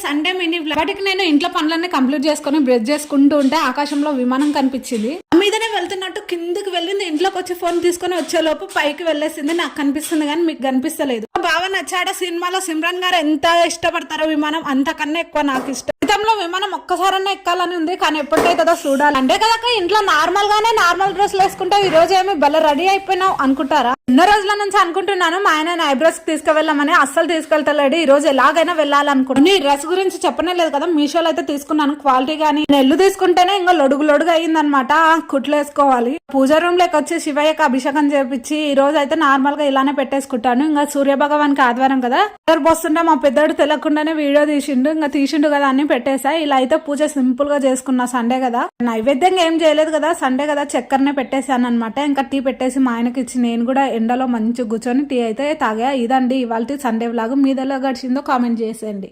Sunday mini vlog. వాటికి నేను ఇంట్లో పనులన్నీ కంప్లీట్ చేసుకుని బ్రష్ చేసుకుంటూ ఉంటే ఆకాశంలో విమానం కనిపించింది. మీదనే వెళ్తున్నట్టు కిందకి వెళ్ళింది. ఇంట్లోకి వచ్చి ఫోన్ తీసుకుని వచ్చేలోపు పైకి వెళ్ళేసింది. నాకు కనిపిస్తుంది కానీ మీకు కనిపిస్తలేదు. బాగా నచ్చాడ సినిమాలో సిమ్రాన్ గారు ఎంత ఇష్టపడతారో విమానం, అంతకన్నా ఎక్కువ నాకు ఇష్టం. గతంలో విమానం ఒక్కసారన్నా ఎక్కాలని ఉంది కానీ ఎప్పటికైతుందో చూడాలి. అంటే కదా ఇంట్లో నార్మల్ గానే నార్మల్ డ్రెస్లు వేసుకుంటే ఈ రోజు ఏమి భలే రెడీ అయిపోయినావు అనుకుంటారా? ఎన్నో రోజుల నుంచి అనుకుంటున్నాను మా ఆయన ఐబ్రోస్ తీసుకువెళ్ళమని, అస్సలు తీసుకెళ్తలేడు. ఈ రోజు ఎలాగైనా వెళ్ళాలనుకుంటున్నాను. ఈ డ్రెస్ గురించి చెప్పనే లేదు కదా, మీషోలో అయితే తీసుకున్నాను. క్వాలిటీ గానీ నెల్లు తీసుకుంటేనే ఇంకా లొడుగు అయిందనమాట. కుట్లు వేసుకోవాలి. పూజా రూమ్ లోకి వచ్చి శివయ్యకి అభిషేకం చేపించి ఈ రోజు అయితే నార్మల్ గా ఇలానే పెట్టేసుకుంటాను. ఇంకా సూర్య భగవాన్ ఆదివారం కదా, పోస్తుంటే మా పెద్దోడు తెలియకుండానే వీడియో తీసిండు కదా అని పెట్టేసా. ఇలా అయితే పూజ సింపుల్ గా చేసుకున్నా. సండే కదా, నైవేద్యంగా ఏం చేయలేదు కదా, సండే కదా, చక్కెరనే పెట్టేశాను అనమాట. ఇంకా టీ పెట్టేసి మా ఆయనకి ఇచ్చి నేను కూడా ఎండలో మంచి కూర్చొని టీ అయితే తాగా. ఇదండి ఇవాళ సండే వ్లాగ్. మీదెలా గడిచిందో కామెంట్ చేసేయండి.